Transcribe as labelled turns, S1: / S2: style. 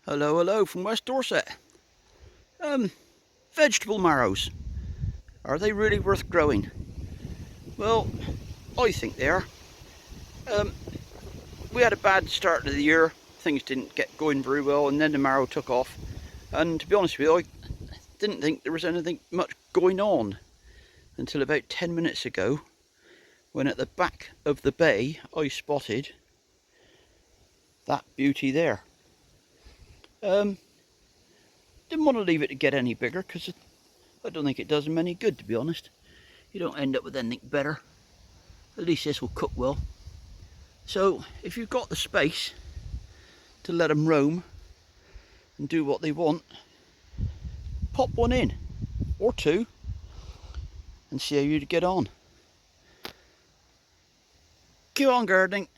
S1: Hello, hello from West Dorset. Vegetable marrows. Are they really worth growing? Well, I think they are. We had a bad start to the year. Things didn't get going very well, and then the marrow took off. And to be honest with you, I didn't think there was anything much going on until about 10 minutes ago, when at the back of the bay I spotted that beauty there. Didn't want to leave it to get any bigger because I don't think it does them any good, to be honest. You don't end up with anything better. At least this will cook well. So if you've got the space to let them roam and do what they want, pop one in or two and see how you get on. Keep on gardening.